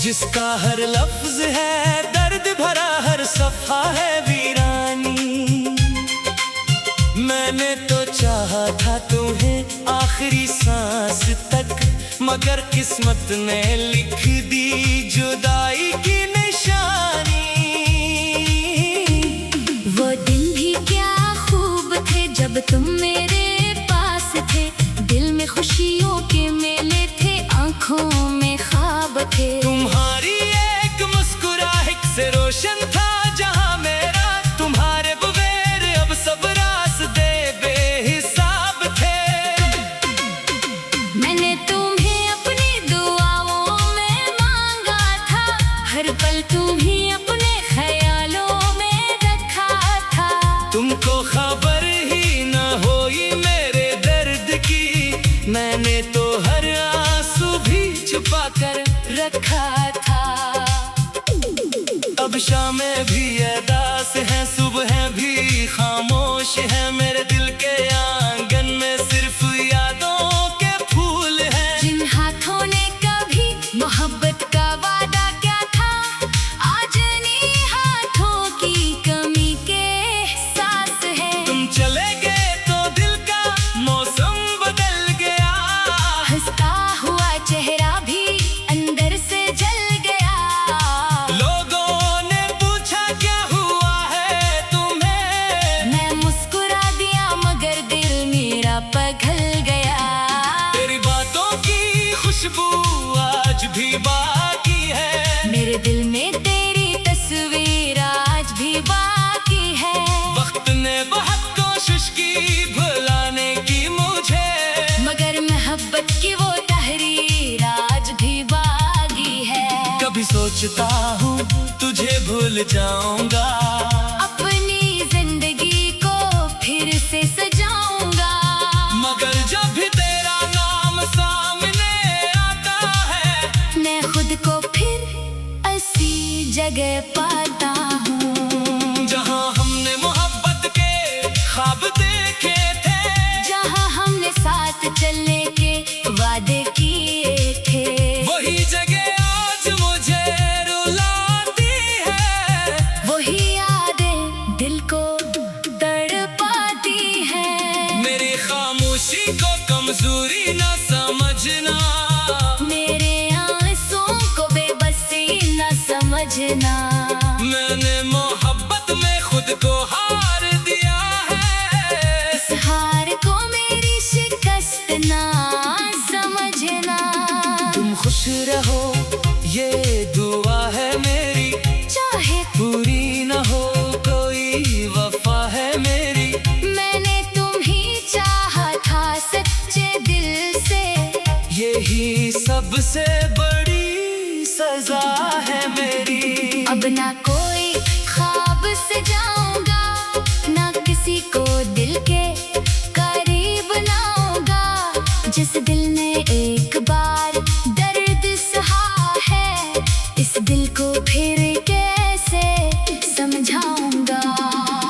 जिसका हर लफ्ज है दर्द भरा, हर सफा है वीरानी। मैंने तो चाहा था तुम्हें आखिरी सांस तक, मगर किस्मत ने लिख दी जुदाई की निशानी। वो दिन भी क्या खूब थे जब तुम मेरे पास थे, दिल में खुशियों के मेले थे, आंखों में ख्वाब थे। तुम्हारी एक मुस्कुराहट से रोशन था जहां मेरा, तुम्हारे बगैर अब सब रास्ते बेहिसाब थे। मैंने तुम्हें अपनी दुआओं में मांगा था, हर पल तुम्हें अपने ख्यालों में रखा था। तुमको खबर ही न होई मेरे दर्द की, मैंने तो हर आंसू भी छुपा कर रखा था। अब शामें भी अदास हैं, सुबह भी खामोश है, मेरे दिल के आंगन में सिर्फ यादों के फूल हैं। जिन हाथों ने कभी मोहब्बत का वादा किया था, आज इन्हीं हाथों की कमी के एहसास है। तुम चले गए तो दिल का मौसम बदल गया, हंसता हुआ चेहरा भी अंदर से जल गया। लोगों ने पूछा क्या हुआ है तुम्हें, मैं मुस्कुरा दिया मगर दिल मेरा पिघल गया। तेरी बातों की खुशबू आज भी बाकी है, मेरे दिल में तेरी तस्वीर आज भी बाकी है। वक्त ने बहुत कोशिश की भुलाने की मुझे, मगर मोहब्बत की वो तहरीर आज भी बाकी है। कभी सोचता हूँ तुझे भूल जाऊंगा, अपनी जिंदगी को फिर से सजाऊंगा, मगर जब भी तेरा नाम सामने आता है, मैं खुद को फिर ऐसी जगह पाता हूँ जहाँ हमने मोहब्बत के ख्वाब देखे थे, जहाँ हमने साथ चलने के वादे किए थे। वही जगह आज मुझे रुलाती है, वही यादें दिल को तड़पाती हैं। मेरी खामोशी को कमजोरी न समझना, मेरे आंसुओं को बेबसी न समझना। मैंने मोहब्बत में खुद को हार दिया है, इस हार को मेरी शिकस्त ना समझना। तुम खुश रहो ये दुआ है मेरी, चाहे पूरी न हो कोई वफा है मेरी। मैंने तुम्हें चाहा था सच्चे दिल से, यही सबसे बड़ी सजा है मेरी। अब ना कोई ख्वाब से जाऊंगा, ना किसी को दिल के करीब लाऊंगा। जिस दिल ने एक बार दर्द सहा है, इस दिल को फिर कैसे समझाऊंगा।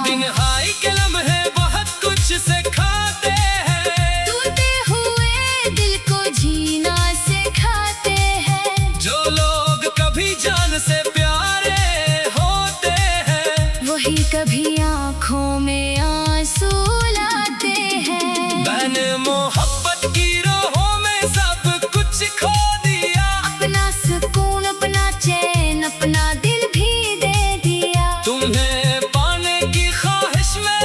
तन्हाई के लम्हे बहुत कुछ सिखाते हैं, टूटे हुए दिल को जीना सिखाते हैं। जो लोग कभी जान से प्यारे होते हैं, वही कभी आंखों में आंसू लाते हैं। मैंने मोहब्बत की राहों में सब कुछ खो दिया, अपना सुकून अपना चैन अपना दिल भी दे दिया। तुम्हें पाने की ख्वाहिश में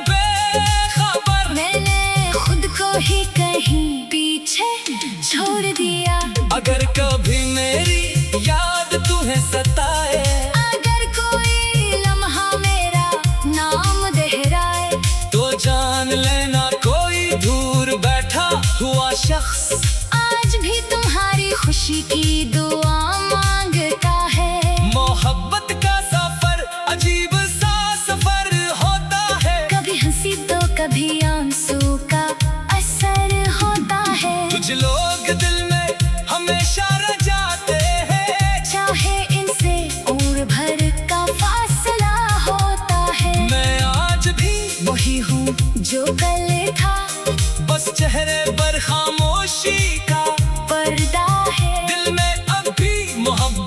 बेखबर, मैंने खुद को ही कहीं पीछे छोड़ दिया। अगर कभी मेरी याद तुम्हें सताए, अगर कोई लम्हा मेरा नाम दोहराए, तो जान लेना कोई दूर बैठा हुआ शख्स आज भी तुम्हारी खुशी की दुआ मांगता है। मोहब्बत का सफर अजीब सा सफर होता है, कभी हंसी तो कभी आंसू का असर होता है। कुछ लोग दिल में हमेशा रह जाते हैं, चाहे इनसे उम्र भर का फासला होता है। मैं आज भी वही हूँ जो कल था, बस चेहरे पर खामोशी का पर्दा है। दिल में अब भी मोहब्बत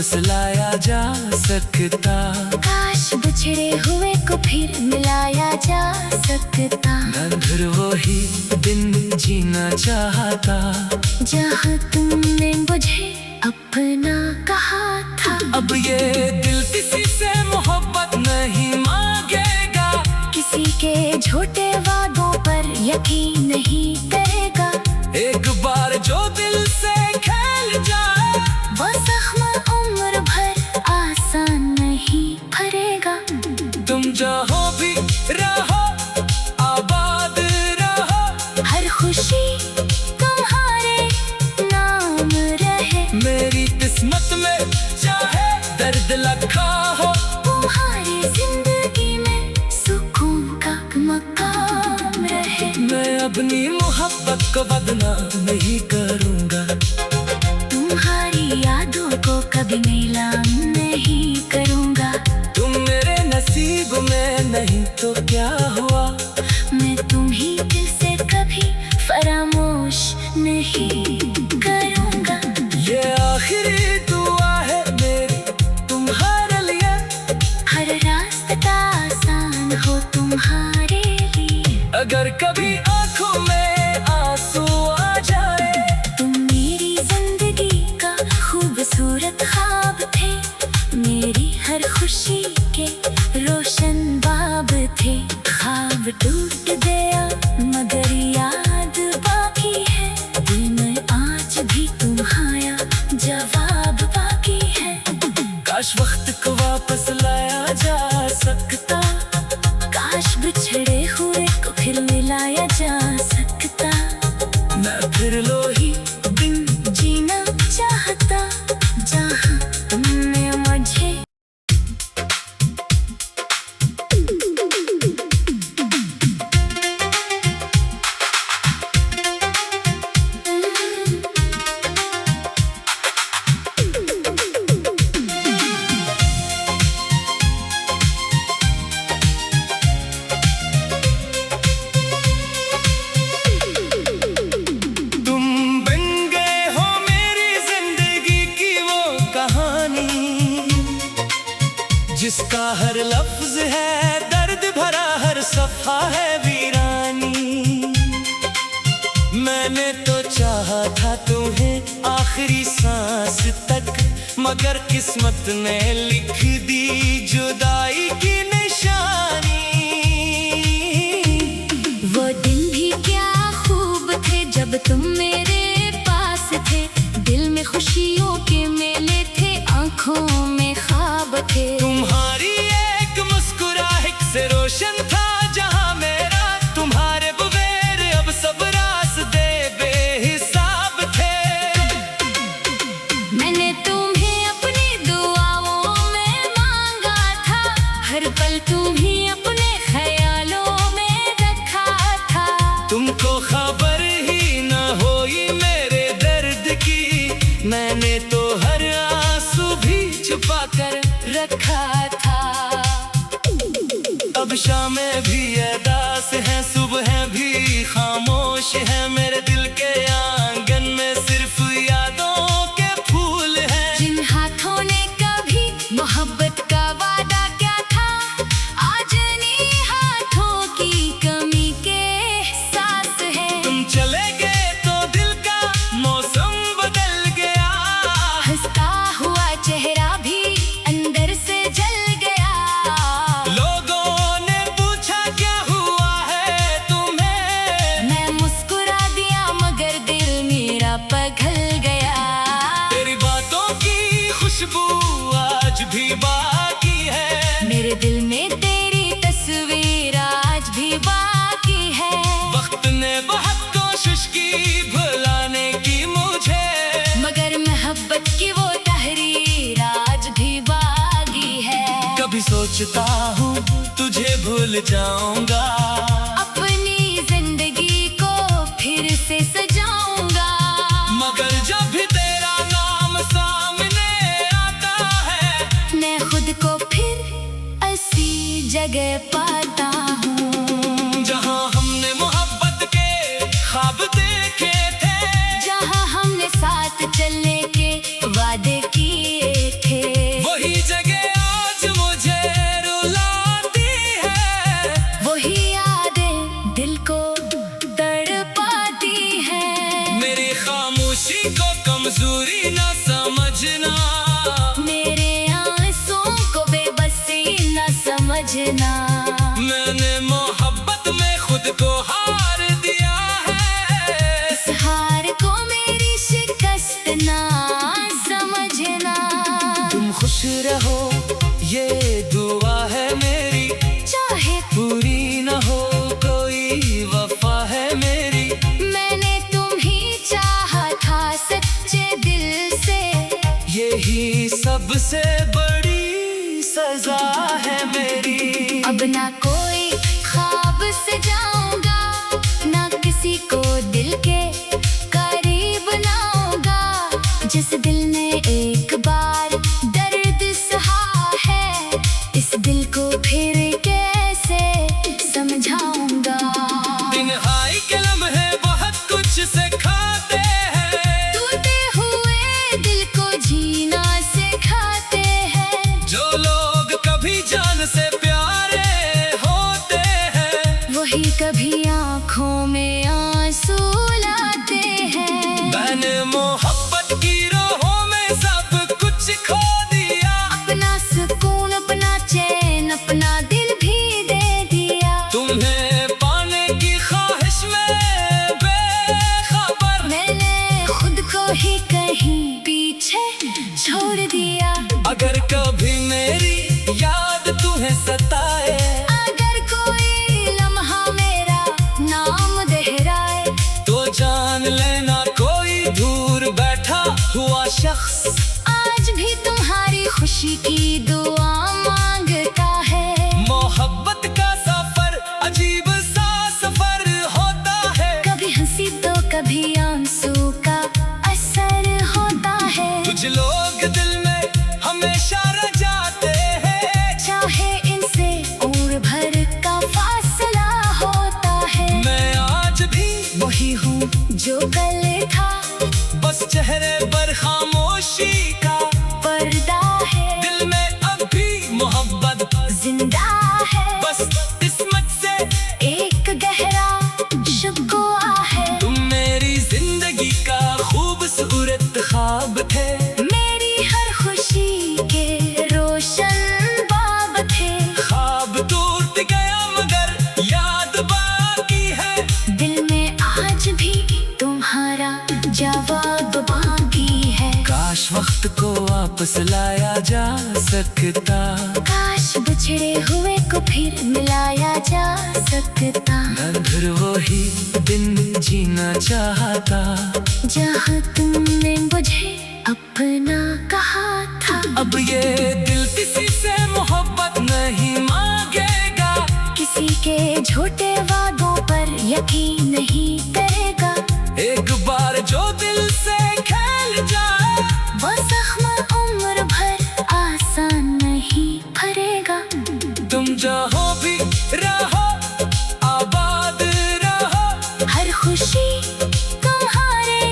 वापस लाया जा सकता। काश बिछड़े हुए को फिर मिलाया जा सकता। मैं फिर वही दिन जीना चाहता जहाँ तुमने मुझे अपना कहा था। अब ये दिल किसी से मोहब्बत नहीं मांगेगा, किसी के झूठे वादों पर यकीन नहीं करेगा। एक बार जो दिल से खेल जाए वो जख्म उम्र भर आसान नहीं भरेगा। तुम जहाँ भी रहो आबाद रहो, हर खुशी तुम्हारे नाम रहे। मेरी किस्मत में चाहे दर्द लखा हो, तुम्हारी जिंदगी में सुकून का मकाम रहे। मैं अपनी मोहब्बत को बदनाम नहीं करूँगा, तुम्हारी यादों को कभी नीलाम नहीं करूँगा। तुम मेरे नसीब में नहीं तो क्या हुआ, मैं तुम्हीं से कभी फरामोश नहीं करूँगा। ये आखिरी दुआ है मेरी तुम्हारे लिए, हर रास्ता आसान हो तुम्हारे लिए। अगर कभी आंखों में आंसू आ जाए, तुम मेरी जिंदगी का खूबसूरत ख्वाब थे। मेरी हर खुशी के रोशन बाब थे। ख्वाब टूट गया मगर याद बाकी है। दिल में आज भी तुम्हारा जवाब बाकी है। काश वक्त को वापस लाया जा सकता। काश बिछड़े हुए को फिर मिलाया जा सकता। मैं फिर लोही दिन जीना चाहता जहाँ तुमने मुझे तुम बन गए हो मेरी जिंदगी की वो कहानी, जिसका हर लफ्ज है दर्द भरा, हर सफा है वीरानी। मैंने तो चाहा था तुम्हें आखिरी सांस तक, मगर किस्मत ने लिख दी जुदाई की निशानी। वो दिन भी क्या खूब थे जब तुम मेरे पास थे। दिल में खुशियों के मेले थे, आंखों में ख्वाब थे। तुम्हारी एक मुस्कुराहट से रोशन था जहां मेरा, तुम्हारे बगैर अब सब रास्ते बेहिसाब थे। मैंने तुम्हें अपनी दुआओं में मांगा था, हर पल तुम्हें अपने ख्यालों में रखा था। तुमको खबर ही न होई मेरे दर्द की, मैंने तो हर आंसू भी छुपा कर रखा था। अब शामें भी अदास हैं, सुबह भी खामोश है, मेरे दिल के आंगन में सिर्फ यादों के फूल हैं। जिन हाथों ने कभी मोहब्बत का वादा किया था, आज इन्हीं हाथों की कमी के एहसास है। तुम चले गए तो दिल का मौसम बदल गया, हंसता हुआ चेहरा भी अंदर से जल गया। लोगों ने पूछा क्या हुआ है तुम्हें, मैं मुस्कुरा दिया मगर दिल मेरा पिघल गया। तेरी बातों की खुशबू आज भी बाकी है, मेरे दिल में तेरी तस्वीर आज भी बाकी है। वक्त ने बहुत कोशिश की भुलाने की मुझे, मगर मोहब्बत की वो तहरीर आज भी बाकी है। कभी सोचता हूँ तुझे भूल जाऊंगा, अपनी जिंदगी को फिर से सजाऊंगा। मगर जब भी तेरा नाम सामने आता है, मैं खुद को फिर ऐसी जगह पाता हूँ जहाँ हमने मोहब्बत के ख्वाब देखे थे, जहाँ हमने साथ चलने के वादे किए थे। समझना। मैंने मोहब्बत में खुद को हार दिया है, इस हार को मेरी शिकस्त ना समझना। तुम खुश रहो ये दुआ है मेरी, चाहे पूरी न हो कोई वफा है मेरी। मैंने तुम्ही चाहा था सच्चे दिल से, यही सबसे बड़ी सजा है मेरी। अब ना कोई ख्वाब से जाऊंगा, ना किसी को दिल के करीब लाऊंगा। जिस दिल ने एक बार दर्द सहा है, इस दिल को फिर कैसे समझाऊंगा। तन्हाई के लम्हे बहुत कुछ सिखाते हैं, टूटे हुए दिल को जीना सिखाते हैं। जो लोग कभी जान से प्यारे होते हैं, वही कभी आंखों में आंसू लाते हैं। मैंने मोहब्बत की राहों में सब कुछ खो दिया, अपना सुकून, अपना चैन, अपना दिल भी दे दिया। तुम्हें पाने की ख्वाहिश में बेखबर, मैंने खुद को ही कहीं पीछे छोड़ दिया। अगर कभी मेरी याद तुम्हें सताए, अगर कोई लम्हा मेरा नाम दोहराए, तो जान लेना कोई दूर बैठा हुआ शख्स आज भी तुम्हारी खुशी की दुआ मांगता है। मोहब्बत का सफर अजीब सा सफर होता है, कभी हंसी तो कभी आंसू का असर होता है। कुछ लोग दिल में हमेशा रह जाते हैं, चाहे इनसे उम्र भर का फासला होता है। मैं आज भी वही हूँ जो कल था, बस चेहरे पर खामोशी का पर्दा है। दिल में अब भी मोहब्बत जिंदा है, बस किस्मत से एक गहरा शिकवा है। तुम मेरी जिंदगी का खूबसूरत ख्वाब थे, मेरी हर खुशी के रोशन बाब थे। ख्वाब टूट गया मगर याद बाकी है, दिल में आज भी तुम्हारा जवाब बाकी है। काश वक्त को वापस लाया जा सकता, काश बिछड़े हुए को फिर मिलाया जा सकता। मैं फिर वही दिन जीना चाहता, जहाँ तुमने मुझे अपना कहा था। अब ये दिल किसी से मोहब्बत नहीं मांगेगा, किसी के झूठे वादों पर यकीन नहीं करेगा। एक बार जो दिल से खेल जाए, वो जख्म उम्र भर आसान नहीं भरेगा। तुम जहाँ भी रहो आबाद रहो, हर खुशी तुम्हारे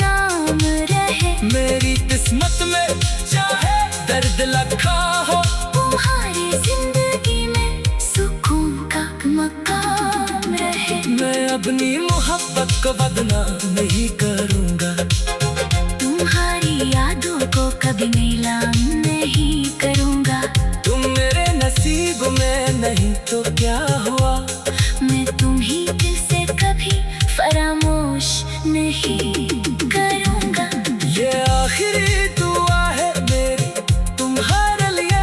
नाम रहे। मेरी किस्मत में चाहे दर्द लखा हो, तुम्हारी जिंदगी में सुकून का मकाम रहे। मैं अपनी मोहब्बत को बदनाम नहीं करूँगा, तुम्हारी यादों को कभी नीलाम नहीं करूँगा। तुम मेरे नसीब में नहीं तो क्या हुआ, मैं तुम्ही दिल से कभी फरामोश नहीं करूँगा। ये आखिरी दुआ है मेरी तुम्हारे लिए,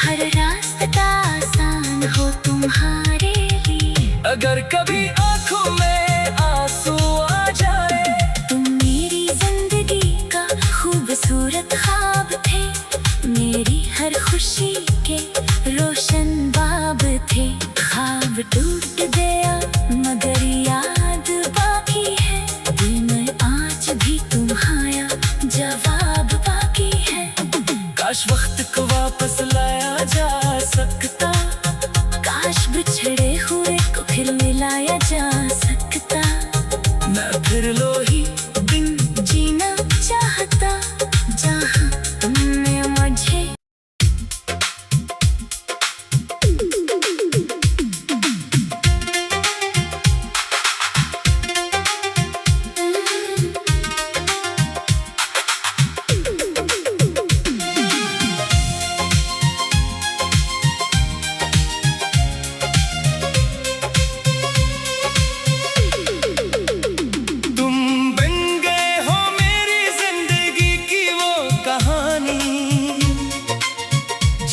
हर रास्ता आसान हो तुम्हारे लिए। अगर कभी आंखों में आंसू आ जाए, तुम मेरी जिंदगी का खूबसूरत ख्वाब थे। मेरी हर खुशी के रोशन बाब थे। ख्वाब टूट गया मगर याद बाकी है। दिल में आज भी तुम्हारा जवाब बाकी है। काश वक्त को वापस लाया जा सकता, काश बिछड़े हुए को फिर मिलाया जा सकता। मैं फिर लो ही दिन जीना चाहता जहाँ तुमने मुझे।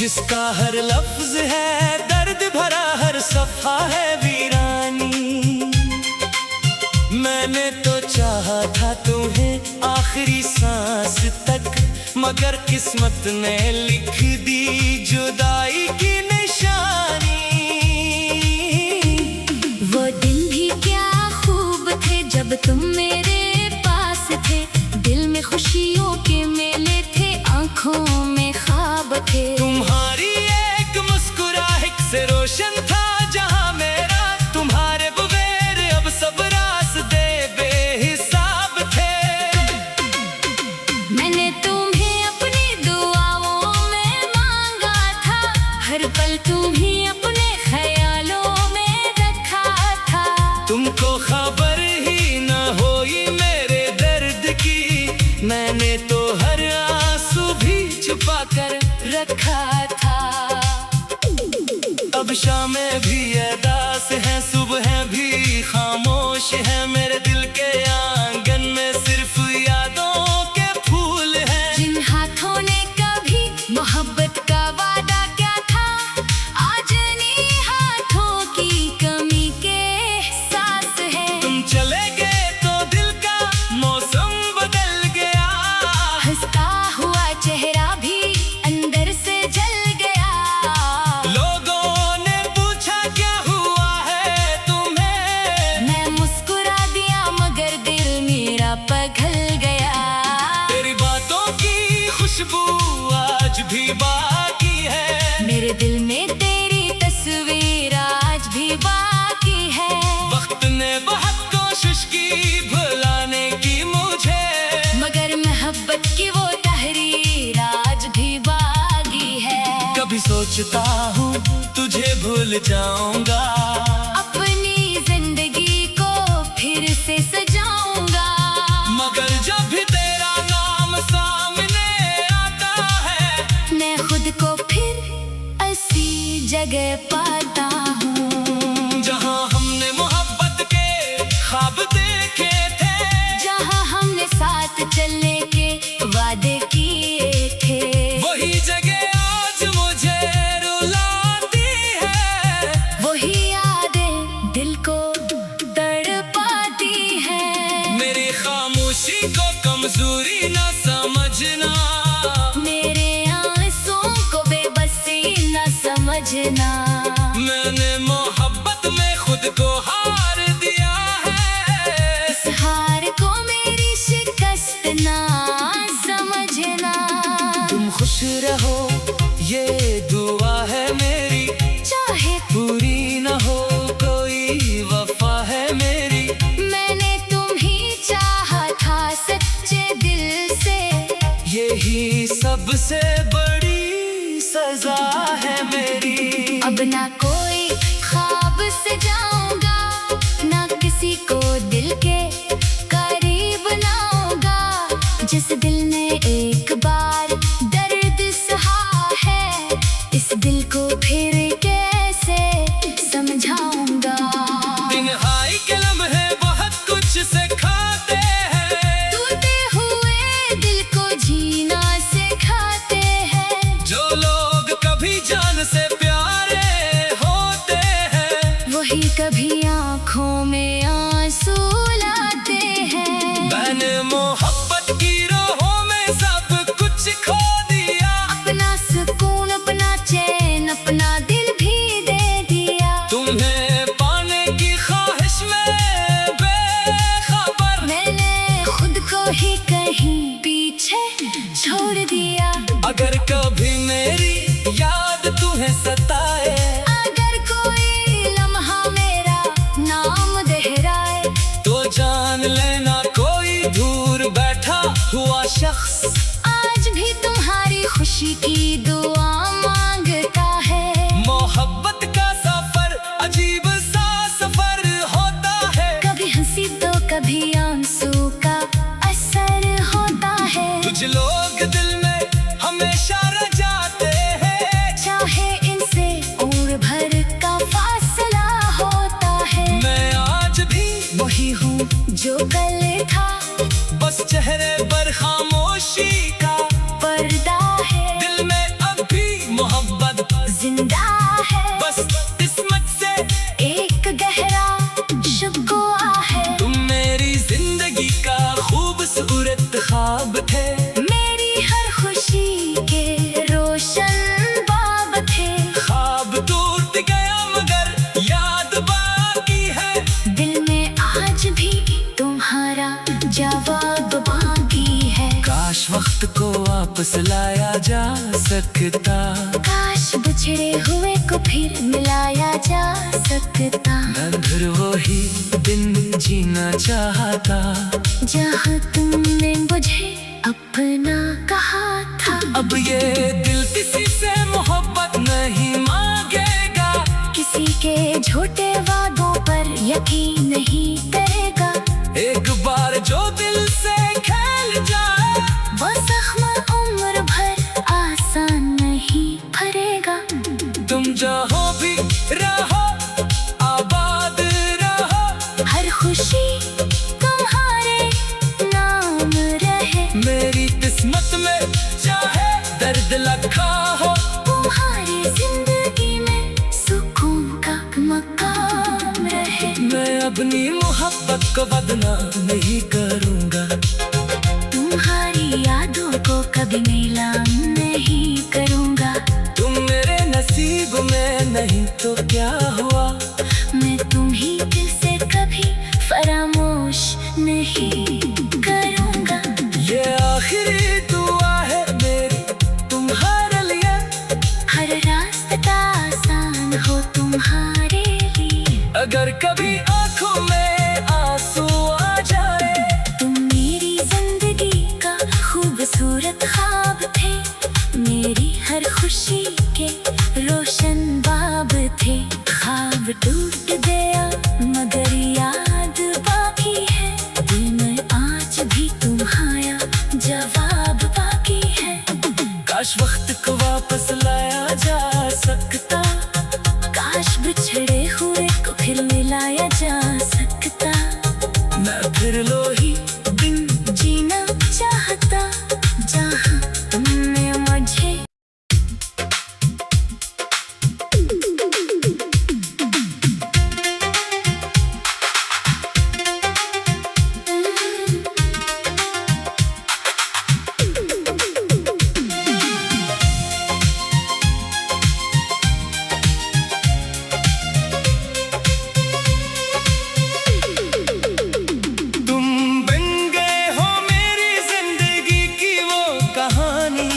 जिसका हर लफ्ज है दर्द भरा, हर सफा है वीरानी। मैंने तो चाहा था तुम्हें आखिरी सांस तक, मगर किस्मत ने लिख दी जुदाई की निशानी। वो दिन भी क्या खूब थे जब तुम मेरे पास थे, दिल में खुशियों के मेले थे, आंखों में ख्वाब थे। तुम्हारी एक मुस्कुराहट से रोशन था जहां मेरा, तुम्हारे बगैर अब सब रास्ते बेहिसाब थे। मैंने तुम्हें अपनी दुआओं में मांगा था, हर पल तुम्हें अपने ख्यालों में रखा था। तुमको खबर ही न होई मेरे दर्द की, मैंने तो हर आंसू भी छुपा कर रखा था। अब शामें भी अदास हैं, सुबह भी खामोश है, मेरे दिल के आंगन में सिर्फ यादों के फूल हैं। जिन हाथों ने कभी मोहब्बत का वादा किया था, आज इन्हीं हाथों की कमी के एहसास है। तुम चले गए तो दिल का मौसम बदल गया, हंसता हुआ चेहरा भी अंदर से जल गया। लोगों ने पूछा क्या हुआ है तुम्हें, मैं मुस्कुरा दिया मगर दिल मेरा पिघल गया। तेरी बातों की खुशबू आज भी बाकी है, मेरे दिल में तेरी तस्वीर आज भी बाकी है। वक्त ने बहुत कोशिश की भुलाने की मुझे, मगर मोहब्बत की वो तहरीर आज भी बाकी है। कभी सोचता हूँ तुझे भूल जाऊंगा, अपनी जिंदगी को फिर से सजाऊंगा। मगर जब भी तेरा नाम सामने आता है, मैं खुद को फिर ऐसी जगह पाता हूँ जहाँ हमने मोहब्बत के ख्वाब देखे थे, जहाँ हमने साथ चलने के वादे किए थे। वही जगह आज मुझे रुलाती है। वही यादें दिल को तड़पाती हैं। मेरी खामोशी को कमजोरी न समझना, मेरे आंसुओं को बेबसी न समझना। मैंने मोहब्बत में खुद को हार दिया है। इस हार को मेरी शिकस्त ना समझना। तुम खुश रहो ये दुआ है मेरी, चाहे पूरी न हो कोई वफा है मेरी। मैंने तुम्हें चाहा था सच्चे दिल से, यही सबसे बड़ी सजा है मेरी। अब ना कोई ख्वाब से जाऊंगा, ना किसी को दिल के करीब लाऊंगा। जिस दिल ने एक बार दर्द सहा है, इस दिल को फिर कैसे समझाऊंगा। तन्हाई के लम्हे बहुत कुछ सिखाते हैं, टूटे हुए दिल को जीना सिखाते हैं। जो लोग कभी जान से प्यारे होते हैं, वही कभी आंखों में आंसू लाते हैं। मैंने मोहब्बत की राहों में सब कुछ खो दिया, अपना सुकून, अपना चैन, अपना दिल भी दे दिया। तुम्हें पाने की ख्वाहिश में बेखबर, मैंने खुद को ही कहीं पीछे छोड़ दिया। अगर कभी मेरी याद तुम्हें सताए, अगर कोई लम्हा मेरा नाम दोहराए, तो जान लेना कोई दूर बैठा हुआ शख्स आज भी तुम्हारी खुशी की दुआ मांगता है। मोहब्बत का सफर अजीब सा सफर होता है, कभी हंसी तो कभी आंसू का असर होता है। कुछ लोग दिल में हमेशा रह जाते हैं, चाहे इनसे उम्र भर का फासला होता है। मैं आज भी वही हूँ जो कल था, बस चेहरे पर खामोशी का पर्दा है। दिल में अब भी मोहब्बत वापस लाया जा सकता। काश बिछड़े हुए को फिर मिलाया जा सकता। मैं फिर वही दिन जीना चाहता जहाँ तुमने मुझे अपना कहा था। अब ये दिल किसी से मोहब्बत नहीं मांगेगा, किसी के झूठे वादों पर यकीन नहीं करेगा। एक बार जो दिल से खेल जाए वो जख्म उम्र भर आसान नहीं भरेगा। तुम जहाँ भी रहो आबाद रहो, हर खुशी तुम्हारे नाम रहे। मेरी किस्मत में चाहे दर्द लखा हो, तुम्हारी जिंदगी में सुकून का मकाम रहे। मैं अपनी मोहब्बत को बदनाम नहीं करूँगा, तुम्हारी यादों को कभी नीलाम नहीं करूँगा। तुम मेरे नसीब में नहीं तो क्या हुआ, मैं तुम्हीं दिल से कभी फरामोश नहीं करूँगा। ये आखिरी दुआ है मेरी तुम्हारे लिए, हर रास्ता आसान हो तुम्हारे लिए। अगर कभी आंखों में आंसू आ जाए, तुम मेरी जिंदगी का खूबसूरत ख्वाब थे। मेरी हर खुशी के रोशन बाब थे। ख्वाब टूट गया मगर याद बाकी है। दिल में आज भी तुम्हारा जवाब बाकी है। काश वक्त को वापस लाया जा सकता, काश बिछड़े हुए को फिर मिलाया जा सकता। मैं फिर लोही दिन जीना चाहता जहाँ तुमने मुझे तुम बन गए हो मेरी जिंदगी की वो कहानी,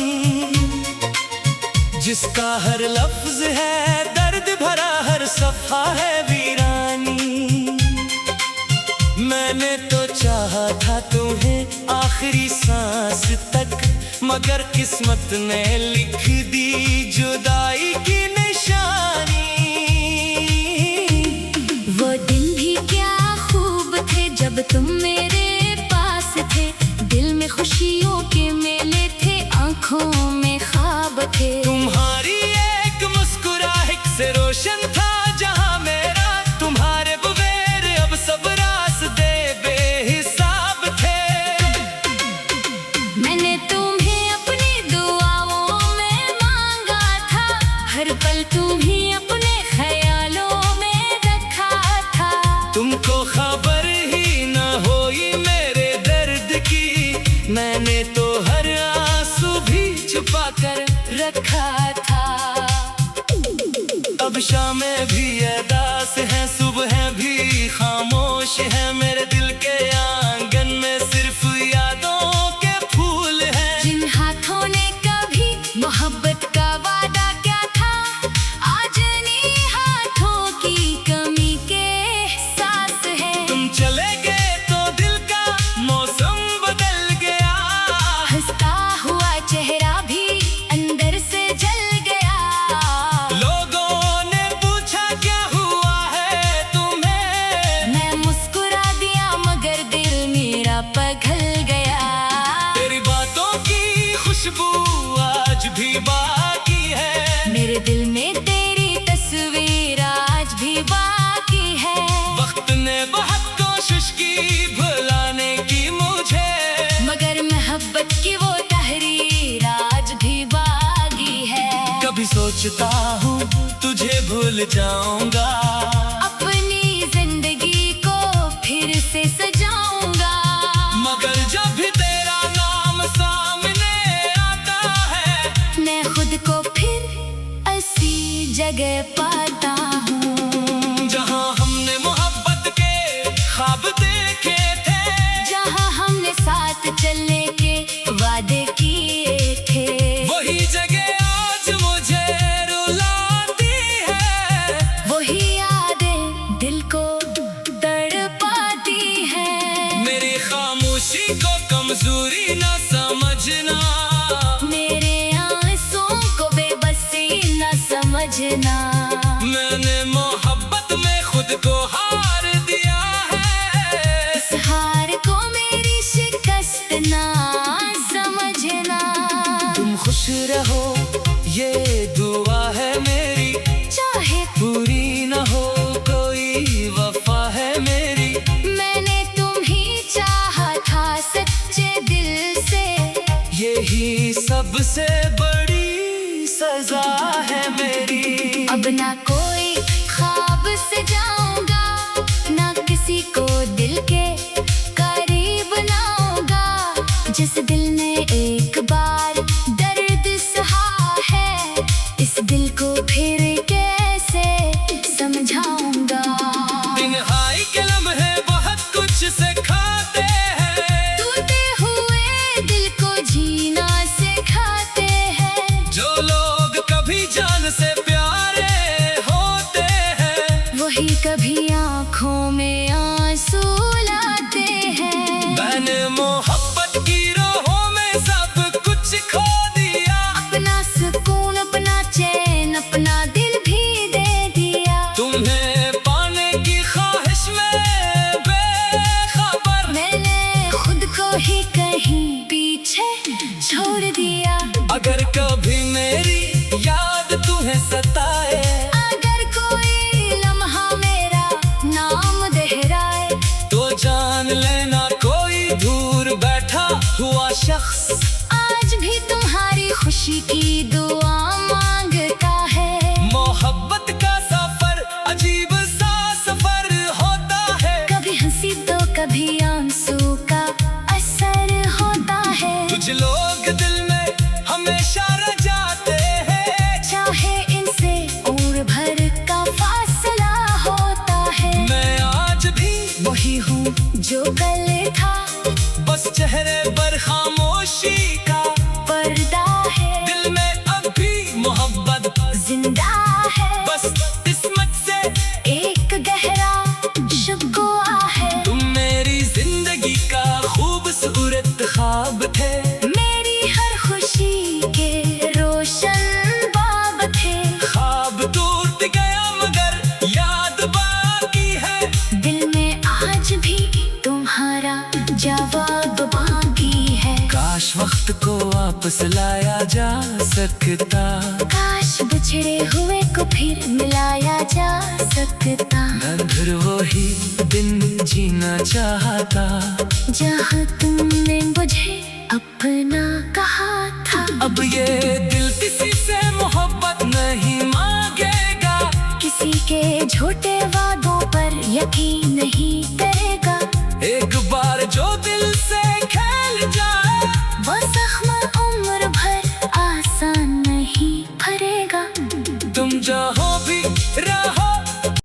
जिसका हर लफ्ज है दर्द भरा, हर सफा है वीरानी। मैंने तो चाहा था तुम्हें आखिरी सांस तक, मगर किस्मत ने लिख दी जुदाई की निशानी। वो दिन भी क्या खूब थे जब तुम मेरे पास थे। दिल में खुशियों के मेले थे, आंखों में ख्वाब थे। तुम्हारी एक मुस्कुराहट से रोशन था जहां मेरा, तुम्हारे बगैर अब सब रास्ते बेहिसाब थे। मैंने तुम्हें अपनी दुआओं में मांगा था, हर पल तुम्हें अपने ख्यालों में रखा था। तुमको खबर ही न होई मेरे दर्द की, मैंने तो हर आंसू भी छुपा कर रखा था। अब शामें भी अदास हैं, सुबह भी खामोश है। मेरे दिल के आंगन में सिर्फ यादों के फूल हैं। जिन हाथों ने कभी मोहब्बत का वादा क्या था, आज इन्हीं हाथों की कमी के एहसास है। तुम चले गए तो दिल का मौसम बदल गया, हंसता हुआ चेहरा भी अंदर से जल गया। लोगों ने पूछा क्या हुआ है तुम्हें, मैं मुस्कुरा दिया मगर दिल मेरा पिघल गया। तेरी बातों की खुशबू आज भी बाकी है, मेरे दिल में तेरी तस्वीर आज भी बाकी है। वक्त ने बहुत कोशिश की भुलाने की मुझे, मगर मोहब्बत की वो तहरीर आज भी बाकी है। कभी सोचता हूँ तुझे भूल जाऊंगा, अपनी जिंदगी को फिर से सजाऊंगा। मगर जब भी तेरा नाम सामने आता है, मैं खुद को फिर ऐसी जगह पाता हूँ जहाँ हमने मोहब्बत के ख्वाब देखे थे, जहाँ हमने साथ चलने के वादे किए थे। समझना। मैंने मोहब्बत में खुद को हार दिया है, इस हार को मेरी शिकस्त ना समझना। तुम खुश रहो ये दुआ है मेरी, चाहे पूरी न हो कोई वफा है मेरी। मैंने तुम्ही चाहा था सच्चे दिल से, यही सबसे बड़ी सजा है मेरी। अब ना कोई ख्वाब से जाऊंगा, ना किसी को दिल के करीब लाऊंगा। जिस दिल ने एक बार दर्द सहा है, इस दिल को फिर कैसे समझाऊंगा। तन्हाई के लम्हे बहुत कुछ सिखाते हैं, टूटे हुए दिल को जीना सिखाते हैं। जो लोग कभी जान से प्यारे होते हैं, वही कभी आँखों में आंसू लाते हैं। मैंने मोहब्बत की राहों में सब कुछ खो दिया, अपना सुकून अपना चैन अपना दिल भी दे दिया। तुम्हें पाने की ख्वाहिश में बेखबर, मैंने खुद को ही कहीं पीछे छोड़ दिया। अगर कभी मेरी याद तुम्हें सताए, अगर कोई लम्हा मेरा नाम दोहराए, तो जान लेना कोई दूर बैठा हुआ शख्स आज भी तुम्हारी खुशी की दुआ मांगता है। मोहब्बत का सफर अजीब सा सफर होता है, कभी हंसी तो कभी आंसू का असर होता है। कुछ लोग दिल में हमेशा रह जाते हैं, चाहे इनसे उम्र भर का फासला होता है। मैं आज भी वही हूँ जो कल था, बस चेहरे पर खामोशी का पर्दा है। दिल में अब भी मोहब्बत जिंदा है, बस किस्मत से एक गहरा शिकवा है। तुम मेरी जिंदगी का खूबसूरत ख्वाब थे, मेरी हर खुशी के रोशन बाब थे। ख्वाब टूट गया मगर याद बाकी है, दिल में आज भी तुम्हारा जवाब बाकी है। काश वक्त को वापस लाया जा सकता, काश बिछड़े हुए को फिर मिलाया जा सकता। मैं फिर वही दिन जीना चाहता, जहाँ तुमने मुझे अपना कहा था। अब ये दिल किसी से मोहब्बत नहीं मांगेगा, किसी के झूठे वादों पर यकीन नहीं